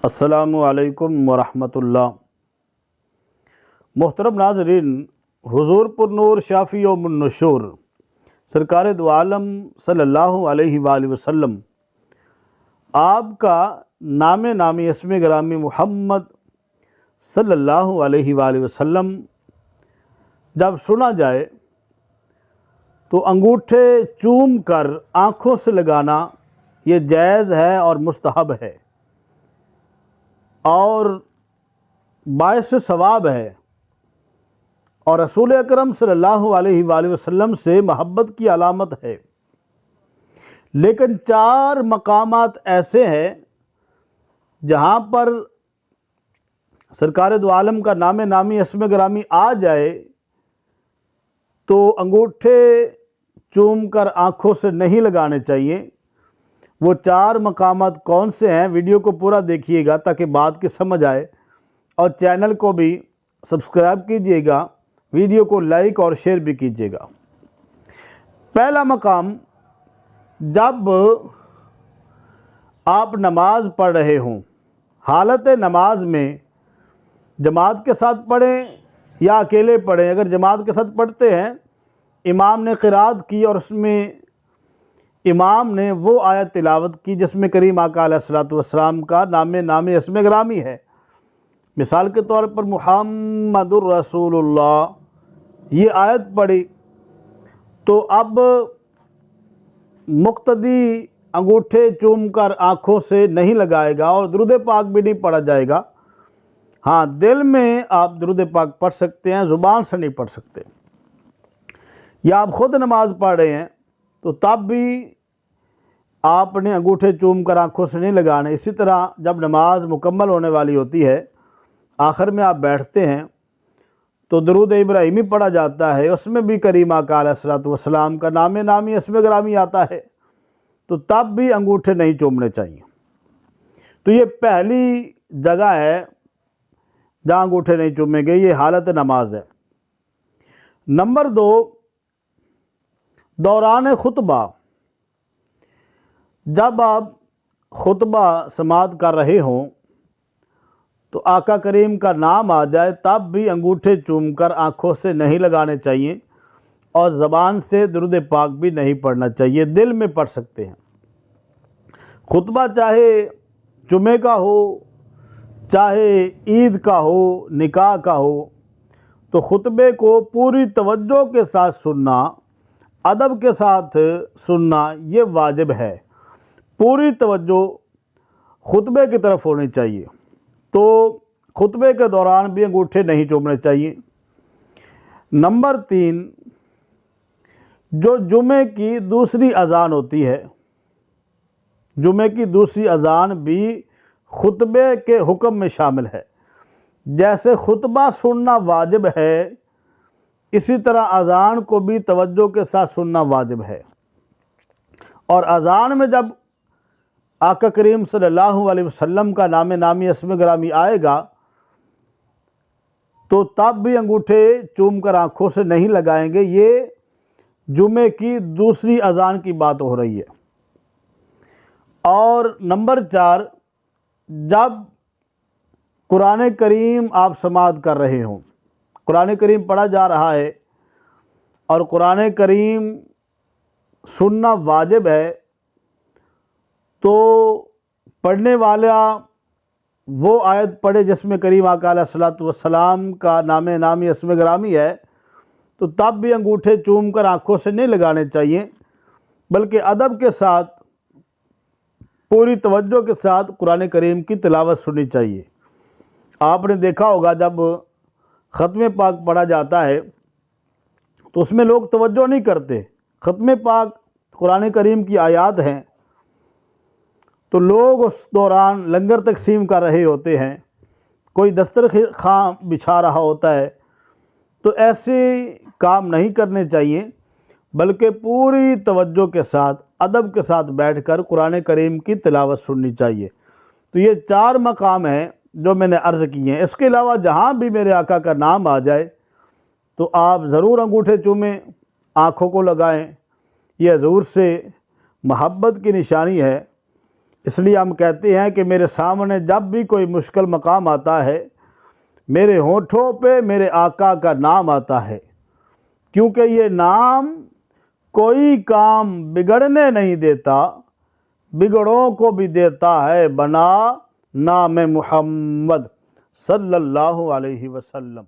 السلام علیکم ورحمۃ اللہ۔ محترم ناظرین، حضور پر نور شافی یوم النشور سرکار دو عالم صلی اللہ علیہ وآلہ وسلم آپ کا نام نامی اسم گرامی محمد صلی اللہ علیہ وآلہ وسلم جب سنا جائے تو انگوٹھے چوم کر آنکھوں سے لگانا یہ جائز ہے اور مستحب ہے اور باعث ثواب ہے، اور رسول اکرم صلی اللہ علیہ وآلہ وسلم سے محبت کی علامت ہے۔ لیکن 4 مقامات ایسے ہیں جہاں پر سرکار دو عالم کا نام نامی اسم گرامی آ جائے تو انگوٹھے چوم کر آنکھوں سے نہیں لگانے چاہیے۔ وہ 4 مقامات کون سے ہیں؟ ویڈیو کو پورا دیکھیے گا تاکہ بات کی سمجھ آئے، اور چینل کو بھی سبسکرائب کیجیے گا، ویڈیو کو لائک اور شیئر بھی کیجیے گا۔ پہلا مقام، جب آپ نماز پڑھ رہے ہوں، حالت نماز میں جماعت کے ساتھ پڑھیں یا اکیلے پڑھیں۔ اگر جماعت کے ساتھ پڑھتے ہیں، امام نے قرات کی اور اس میں امام نے وہ آیت تلاوت کی جس میں کریم آقا علیہ الصلوۃ والسلام کا نام نامی اسم گرامی ہے۔ مثال کے طور پر محمد الرسول اللہ، یہ آیت پڑھی تو اب مقتدی انگوٹھے چوم کر آنکھوں سے نہیں لگائے گا اور درود پاک بھی نہیں پڑھا جائے گا۔ ہاں، دل میں آپ درود پاک پڑھ سکتے ہیں، زبان سے نہیں پڑھ سکتے۔ یا آپ خود نماز پڑھ رہے ہیں تو تب بھی آپ نے انگوٹھے چوم کر آنکھوں سے نہیں لگانے۔ اسی طرح جب نماز مکمل ہونے والی ہوتی ہے، آخر میں آپ بیٹھتے ہیں تو درود ابراہیمی پڑھا جاتا ہے، اس میں بھی کریم آقا علیہ الصلوۃ والسلام کا نام نامی اسم گرامی آتا ہے، تو تب بھی انگوٹھے نہیں چومنے چاہیے۔ تو یہ پہلی جگہ ہے جہاں انگوٹھے نہیں چومیں گے، یہ حالت نماز ہے۔ نمبر 2، دوران خطبہ، جب آپ خطبہ سماعت کر رہے ہوں تو آقا کریم کا نام آ جائے تب بھی انگوٹھے چوم کر آنکھوں سے نہیں لگانے چاہیے اور زبان سے درود پاک بھی نہیں پڑھنا چاہیے، دل میں پڑھ سکتے ہیں۔ خطبہ چاہے جمعے کا ہو، چاہے عید کا ہو، نکاح کا ہو، تو خطبے کو پوری توجہ کے ساتھ سننا، ادب کے ساتھ سننا، یہ واجب ہے۔ پوری توجہ خطبے کی طرف ہونی چاہیے، تو خطبے کے دوران بھی انگوٹھے نہیں چومنے چاہیے۔ نمبر 3، جو جمعے کی دوسری اذان ہوتی ہے، جمعے کی دوسری اذان بھی خطبے کے حکم میں شامل ہے۔ جیسے خطبہ سننا واجب ہے، اسی طرح اذان کو بھی توجہ کے ساتھ سننا واجب ہے۔ اور اذان میں جب آقا کریم صلی اللہ علیہ وسلم کا نام نامی اسم گرامی آئے گا تو تب بھی انگوٹھے چوم کر آنکھوں سے نہیں لگائیں گے۔ یہ جمعے کی دوسری اذان کی بات ہو رہی ہے۔ اور نمبر 4، جب قرآن کریم آپ سماعت کر رہے ہوں، قرآن کریم پڑھا جا رہا ہے اور قرآن کریم سننا واجب ہے، تو پڑھنے والا وہ آیت پڑھے جس میں کریم آقا علیہ الصلوۃ والسلام کا نام نامی اسم گرامی ہے، تو تب بھی انگوٹھے چوم کر آنکھوں سے نہیں لگانے چاہیے، بلکہ ادب کے ساتھ پوری توجہ کے ساتھ قرآن کریم کی تلاوت سننی چاہیے۔ آپ نے دیکھا ہوگا جب ختم پاک پڑھا جاتا ہے تو اس میں لوگ توجہ نہیں کرتے۔ ختم پاک قرآن کریم کی آیات ہیں، تو لوگ اس دوران لنگر تقسیم کر رہے ہوتے ہیں، کوئی دسترخوان بچھا رہا ہوتا ہے، تو ایسے کام نہیں کرنے چاہیے، بلکہ پوری توجہ کے ساتھ ادب کے ساتھ بیٹھ کر قرآن کریم کی تلاوت سننی چاہیے۔ تو یہ 4 مقام ہیں جو میں نے عرض کیے ہیں۔ اس کے علاوہ جہاں بھی میرے آقا کا نام آ جائے تو آپ ضرور انگوٹھے چومیں، آنکھوں کو لگائیں۔ یہ حضور سے محبت کی نشانی ہے۔ اس لیے ہم کہتے ہیں کہ میرے سامنے جب بھی کوئی مشکل مقام آتا ہے میرے ہونٹوں پہ میرے آقا کا نام آتا ہے، کیونکہ یہ نام کوئی کام بگڑنے نہیں دیتا، بگڑوں کو بھی دیتا ہے بنا نام محمد صلی اللہ علیہ وسلم۔